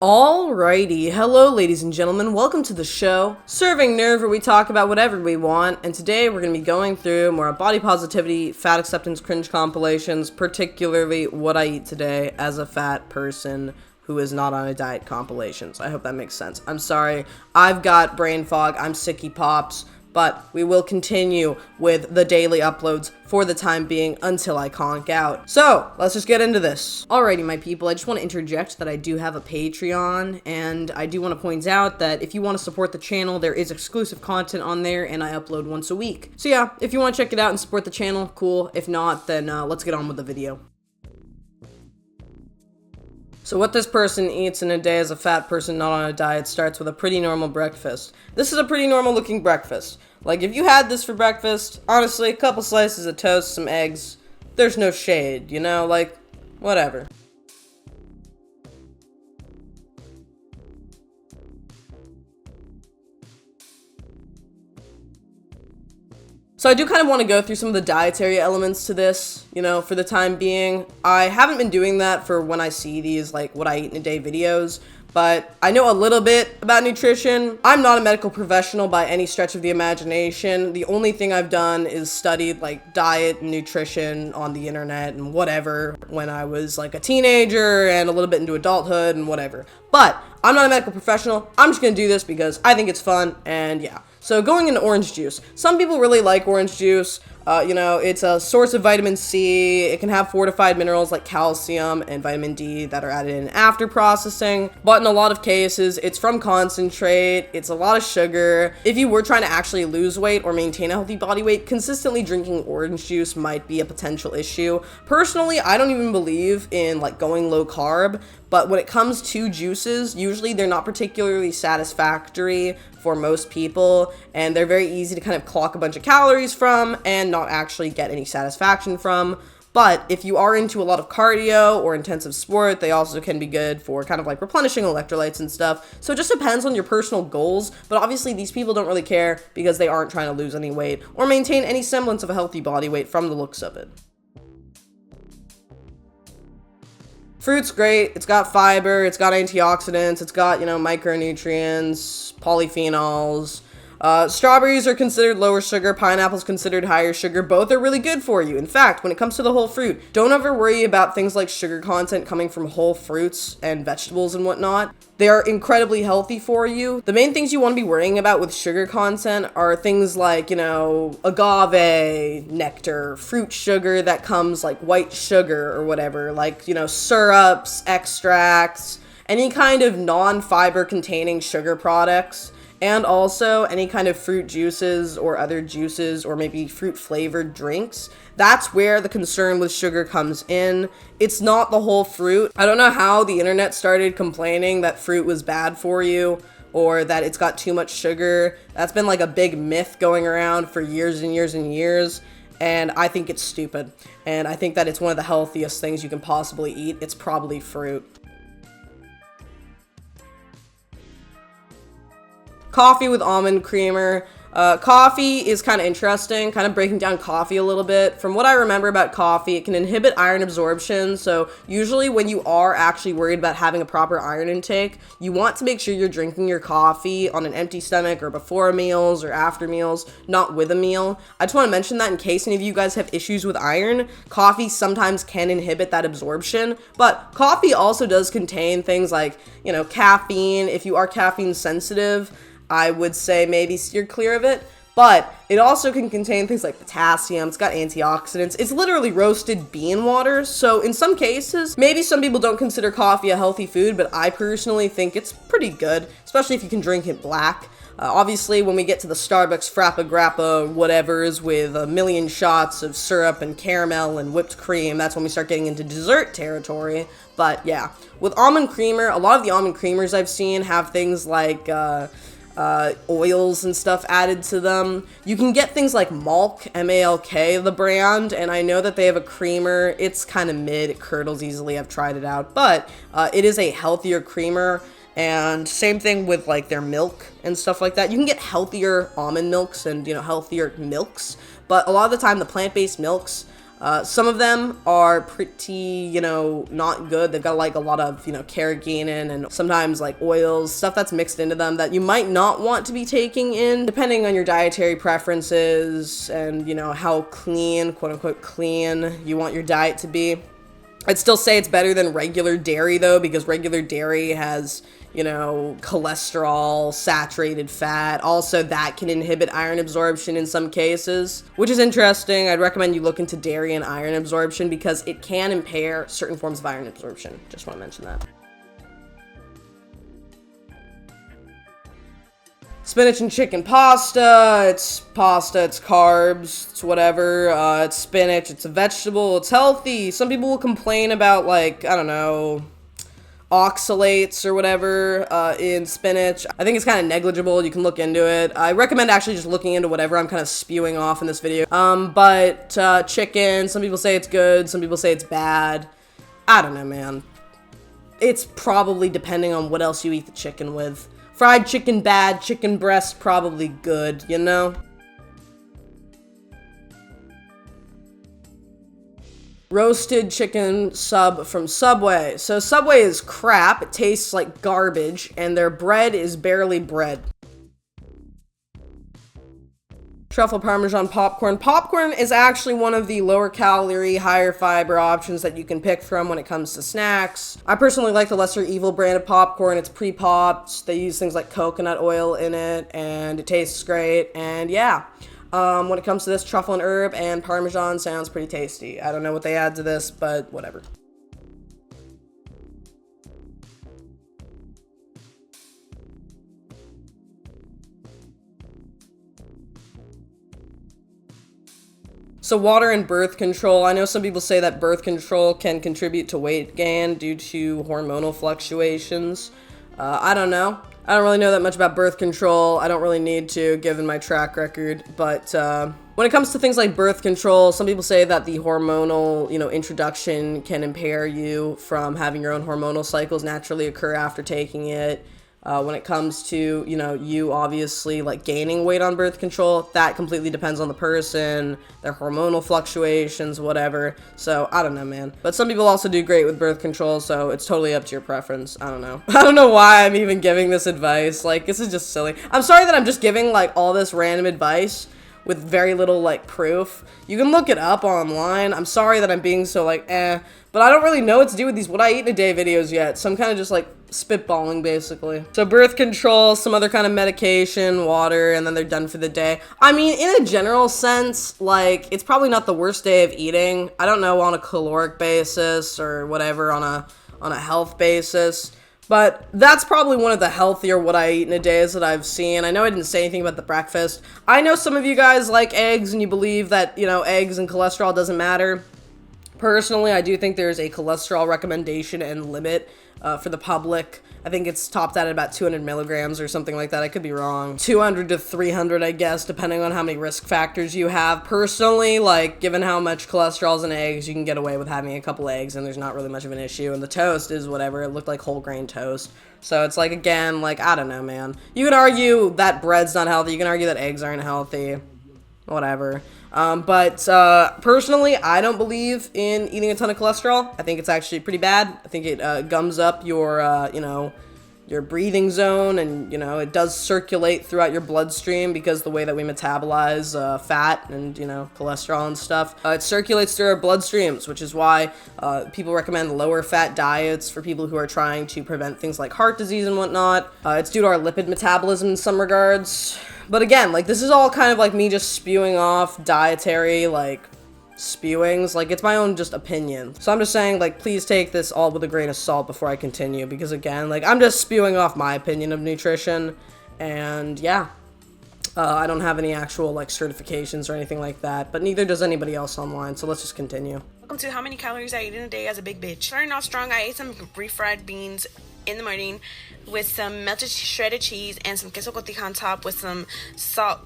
Alrighty, hello ladies and gentlemen, welcome to the show, Serving Nerve, where we talk about whatever we want, and today we're going to be going through more body positivity, fat acceptance cringe compilations, particularly what I eat today as a fat person who is not on a diet compilations. I hope that makes sense. I'm sorry, I've got brain fog, I'm sicky pops, but we will continue with the daily uploads for the time being until I conk out. So, let's just get into this. Alrighty, my people, I just want to interject that I do have a Patreon, and I do want to point out that if you want to support the channel, there is exclusive content on there, and I upload once a week. So yeah, if you want to check it out and support the channel, cool. If not, then let's get on with the video. So what this person eats in a day as a fat person not on a diet starts with a pretty normal breakfast. This is a pretty normal looking breakfast. Like, if you had this for breakfast, honestly, a couple slices of toast, some eggs, there's no shade, you know, like, whatever. So I do kind of want to go through some of the dietary elements to this, you know, for the time being. I haven't been doing that for when I see these, like, what I eat in a day videos, but I know a little bit about nutrition. I'm not a medical professional by any stretch of the imagination. The only thing I've done is studied, like, diet and nutrition on the internet and whatever when I was, like, a teenager and a little bit into adulthood and whatever. But I'm not a medical professional. I'm just gonna do this because I think it's fun, and yeah. So going into orange juice. Some people really like orange juice. You know, it's a source of vitamin C. It can have fortified minerals like calcium and vitamin D that are added in after processing. But in a lot of cases, it's from concentrate. It's a lot of sugar. If you were trying to actually lose weight or maintain a healthy body weight, consistently drinking orange juice might be a potential issue. Personally, I don't even believe in like going low carb. But when it comes to juices, usually they're not particularly satisfactory for most people, and they're very easy to kind of clock a bunch of calories from and not actually get any satisfaction from. But if you are into a lot of cardio or intensive sport, they also can be good for kind of like replenishing electrolytes and stuff. So it just depends on your personal goals, but obviously these people don't really care because they aren't trying to lose any weight or maintain any semblance of a healthy body weight from the looks of it. Fruit's great. It's got fiber, it's got antioxidants, it's got, you know, micronutrients, polyphenols. Strawberries are considered lower sugar, pineapple's considered higher sugar. Both are really good for you. In fact, when it comes to the whole fruit, don't ever worry about things like sugar content coming from whole fruits and vegetables and whatnot. They are incredibly healthy for you. The main things you want to be worrying about with sugar content are things like, you know, agave nectar, fruit sugar that comes like white sugar or whatever, like, you know, syrups, extracts, any kind of non-fiber containing sugar products. And also any kind of fruit juices or other juices or maybe fruit flavored drinks. That's where the concern with sugar comes in. It's not the whole fruit. I don't know how the internet started complaining that fruit was bad for you or that it's got too much sugar. That's been like a big myth going around for years and years and years. And I think it's stupid. And I think that it's one of the healthiest things you can possibly eat. It's probably fruit. Coffee with almond creamer. Coffee is kind of interesting, kind of breaking down coffee a little bit. From what I remember about coffee, it can inhibit iron absorption. So usually when you are actually worried about having a proper iron intake, you want to make sure you're drinking your coffee on an empty stomach or before meals or after meals, not with a meal. I just want to mention that in case any of you guys have issues with iron, coffee sometimes can inhibit that absorption, but coffee also does contain things like, you know, caffeine. If you are caffeine sensitive, I would say maybe steer clear of it, but it also can contain things like potassium, it's got antioxidants, it's literally roasted bean water, so in some cases, maybe some people don't consider coffee a healthy food, but I personally think it's pretty good, especially if you can drink it black. Obviously, when we get to the Starbucks Frappa Grappa whatevers with a million shots of syrup and caramel and whipped cream, that's when we start getting into dessert territory. But yeah, with almond creamer, a lot of the almond creamers I've seen have things like oils and stuff added to them. You can get things like Malk, M-A-L-K, the brand, and I know that they have a creamer. It's kind of mid, it curdles easily, I've tried it out, but it is a healthier creamer. And same thing with like their milk and stuff like that. You can get healthier almond milks and, you know, healthier milks, but a lot of the time the plant-based milks, Some of them are pretty, you know, not good. They've got like a lot of, you know, carrageenan and sometimes like oils, stuff that's mixed into them that you might not want to be taking in, depending on your dietary preferences and, you know, how clean, quote unquote clean, you want your diet to be. I'd still say it's better than regular dairy though, because regular dairy has, you know, cholesterol, saturated fat. Also, that can inhibit iron absorption in some cases, which is interesting. I'd recommend you look into dairy and iron absorption because it can impair certain forms of iron absorption. Just want to mention that. Spinach and chicken pasta, it's carbs, it's whatever, it's spinach, it's a vegetable, it's healthy. Some people will complain about, like, I don't know, oxalates or whatever in spinach. I think it's kind of negligible. You can look into it. I recommend actually just looking into whatever I'm kind of spewing off in this video. But chicken, some people say it's good, some people say it's bad. I don't know, man. It's probably depending on what else you eat the chicken with. Fried chicken bad, chicken breast probably good, you know? Roasted chicken sub from Subway. So Subway is crap, it tastes like garbage, and their bread is barely bread. Truffle Parmesan popcorn. Popcorn is actually one of the lower calorie, higher fiber options that you can pick from when it comes to snacks. I personally like the Lesser Evil brand of popcorn. It's pre-popped. They use things like coconut oil in it, and it tastes great. And yeah, when it comes to this, truffle and herb and Parmesan sounds pretty tasty. I don't know what they add to this, but whatever. So water and birth control. I know some people say that birth control can contribute to weight gain due to hormonal fluctuations. I don't know. I don't really know that much about birth control. I don't really need to, given my track record. But when it comes to things like birth control, some people say that the hormonal, you know, introduction can impair you from having your own hormonal cycles naturally occur after taking it. When it comes to, you know, you obviously like gaining weight on birth control, that completely depends on the person, their hormonal fluctuations, whatever. So I don't know, man. But some people also do great with birth control, so it's totally up to your preference. I don't know. I don't know why I'm even giving this advice. Like, this is just silly. I'm sorry that I'm just giving like all this random advice with very little like proof. You can look it up online. I'm sorry that I'm being so like but I don't really know what to do with these what I eat in a day videos yet, so I'm kind of just like spitballing basically. So birth control, some other kind of medication, water, and then they're done for the day. I mean, in a general sense, like, it's probably not the worst day of eating. I don't know on a caloric basis or whatever on a health basis. But that's probably one of the healthier what I eat in a day that I've seen. I know I didn't say anything about the breakfast. I know some of you guys like eggs and you believe that, you know, eggs and cholesterol doesn't matter. Personally, I do think there's a cholesterol recommendation and limit for the public. I think it's topped out at about 200 milligrams or something like that. I could be wrong. 200 to 300, I guess, depending on how many risk factors you have. Personally, like, given how much cholesterol's in eggs, you can get away with having a couple eggs and there's not really much of an issue. And the toast is whatever. It looked like whole grain toast. So it's like, again, like, I don't know, man. You can argue that bread's not healthy. You can argue that eggs aren't healthy. Whatever. Personally, I don't believe in eating a ton of cholesterol. I think it's actually pretty bad. I think it gums up your, you know, your breathing zone, and, you know, it does circulate throughout your bloodstream because the way that we metabolize fat and, you know, cholesterol and stuff. It circulates through our bloodstreams, which is why people recommend lower fat diets for people who are trying to prevent things like heart disease and whatnot. It's due to our lipid metabolism in some regards. But again, like, this is all kind of like me just spewing off dietary, like, spewings. Like, it's my own just opinion. So I'm just saying, like, please take this all with a grain of salt before I continue. Because again, like, I'm just spewing off my opinion of nutrition. And yeah, I don't have any actual, like, certifications or anything like that. But neither does anybody else online. So let's just continue. Welcome to how many calories I eat in a day as a big bitch. Starting off strong, I ate some refried beans in the morning with some melted shredded cheese and some queso cotija on top with some salt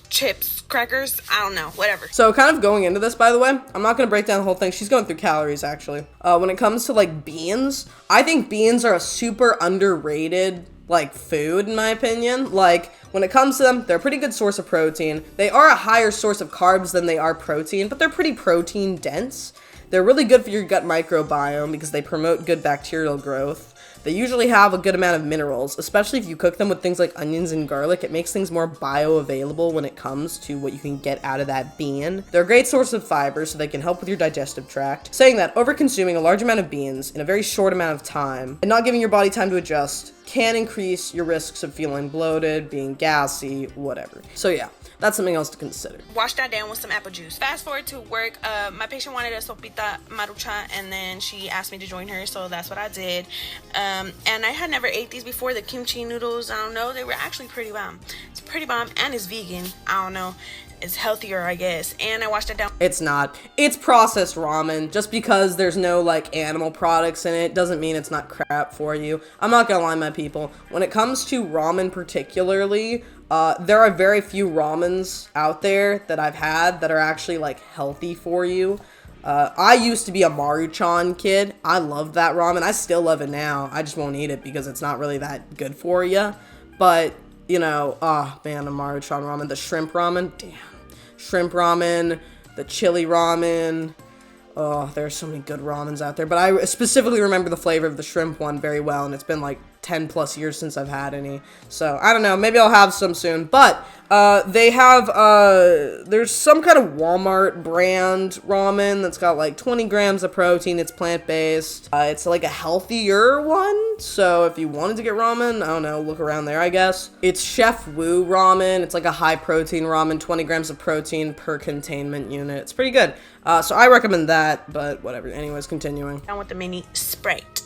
chips, crackers, I don't know, whatever. So kind of going into this, by the way, I'm not going to break down the whole thing. She's going through calories, actually. When it comes to, like, beans, I think beans are a super underrated like food in my opinion. Like when it comes to them, they're a pretty good source of protein. They are a higher source of carbs than they are protein, but they're pretty protein dense. They're really good for your gut microbiome because they promote good bacterial growth. They usually have a good amount of minerals, especially if you cook them with things like onions and garlic. It makes things more bioavailable when it comes to what you can get out of that bean. They're a great source of fiber, so they can help with your digestive tract. Saying that, over-consuming a large amount of beans in a very short amount of time and not giving your body time to adjust can increase your risks of feeling bloated, being gassy, whatever. So yeah, that's something else to consider. Wash that down with some apple juice. Fast forward to work. My patient wanted a sopita marucha, and then she asked me to join her, so that's what I did. And I had never ate these before. The kimchi noodles, I don't know, they were actually pretty bomb. It's pretty bomb, and it's vegan. I don't know. It's healthier, I guess. And I washed it down. It's not. It's processed ramen. Just because there's no like animal products in it doesn't mean it's not crap for you. I'm not gonna lie, my people. When it comes to ramen particularly, there are very few ramens out there that I've had that are actually like healthy for you. I used to be a Maruchan kid. I loved that ramen. I still love it now. I just won't eat it because it's not really that good for you. But you know, oh man, the Maruchan ramen, the shrimp ramen, damn. Shrimp ramen, the chili ramen. Oh, there are so many good ramens out there. But I specifically remember the flavor of the shrimp one very well, and it's been like 10 plus years since I've had any. So, I don't know, maybe I'll have some soon. But, they have, there's some kind of Walmart brand ramen that's got like 20 grams of protein. It's plant-based. It's like a healthier one. So, if you wanted to get ramen, I don't know, look around there, I guess. It's Chef Wu ramen. It's like a high-protein ramen, 20 grams of protein per containment unit. It's pretty good. So, I recommend that, but whatever. Anyways, continuing. Down with the mini Sprite.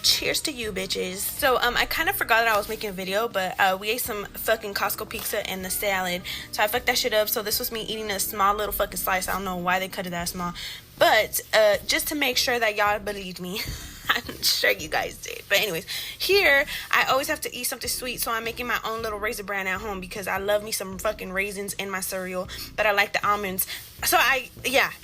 Cheers to you, bitches. So, I kind of forgot that I was making a video, but we ate some fucking Costco pizza and the salad. So I fucked that shit up. So this was me eating a small little fucking slice. I don't know why they cut it that small. But just to make sure that y'all believed me. I'm sure you guys did. But anyways, here, I always have to eat something sweet, so I'm making my own little raisin bran at home because I love me some fucking raisins in my cereal, but I like the almonds. So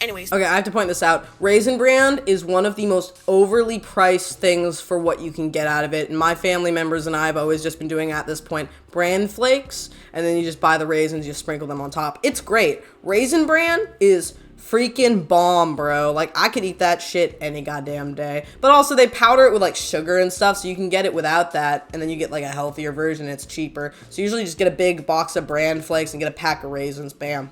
anyways. Okay, I have to point this out. Raisin Bran is one of the most overly priced things for what you can get out of it. And my family members and I have always just been doing at this point bran flakes, and then you just buy the raisins, you sprinkle them on top. It's great. Raisin Bran is freaking bomb, bro. Like, I could eat that shit any goddamn day. But also, they powder it with, like, sugar and stuff, so you can get it without that, and then you get, like, a healthier version. It's cheaper. So usually just get a big box of bran flakes and get a pack of raisins. Bam.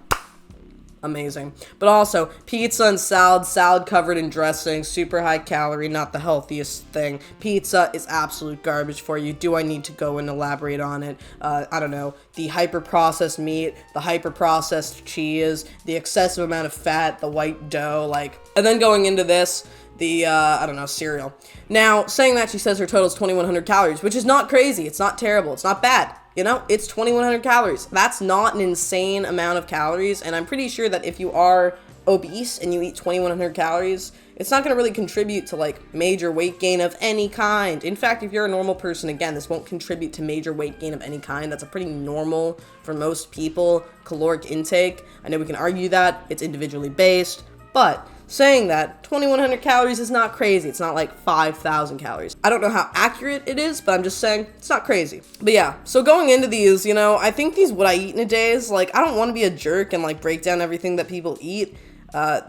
Amazing. But also, pizza and salad covered in dressing, super high calorie, not the healthiest thing. Pizza is absolute garbage for you. Do I need to go and elaborate on it? I don't know. The hyper-processed meat, the hyper-processed cheese, the excessive amount of fat, the white dough, like... And then going into this, the, I don't know, cereal. Now, saying that, she says her total is 2,100 calories, which is not crazy. It's not terrible. It's not bad. You know, it's 2,100 calories. That's not an insane amount of calories, and I'm pretty sure that if you are obese and you eat 2,100 calories, it's not going to really contribute to, like, major weight gain of any kind. In fact, if you're a normal person, again, this won't contribute to major weight gain of any kind. That's a pretty normal, for most people, caloric intake. I know we can argue that. It's individually based, but... Saying that, 2,100 calories is not crazy. It's not like 5,000 calories. I don't know how accurate it is, but I'm just saying it's not crazy. But yeah, so going into these, you know, I think these what I eat in a day is like, I don't want to be a jerk and like break down everything that people eat.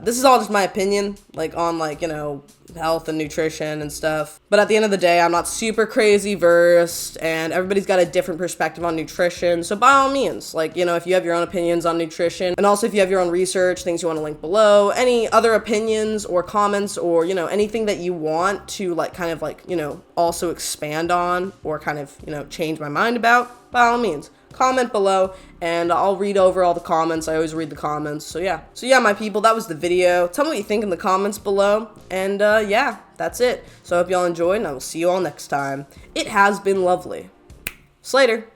This is all just my opinion, like on like, you know, health and nutrition and stuff. But at the end of the day, I'm not super crazy versed, and everybody's got a different perspective on nutrition. So by all means, like, you know, if you have your own opinions on nutrition, and also if you have your own research, things you want to link below, any other opinions or comments or, you know, anything that you want to like kind of like, you know, also expand on or kind of, you know, change my mind about, by all means. Comment below, and I'll read over all the comments. I always read the comments. So yeah, my people, that was the video. Tell me what you think in the comments below. And yeah, that's it. So I hope y'all enjoyed, and I will see you all next time. It has been lovely. Slater.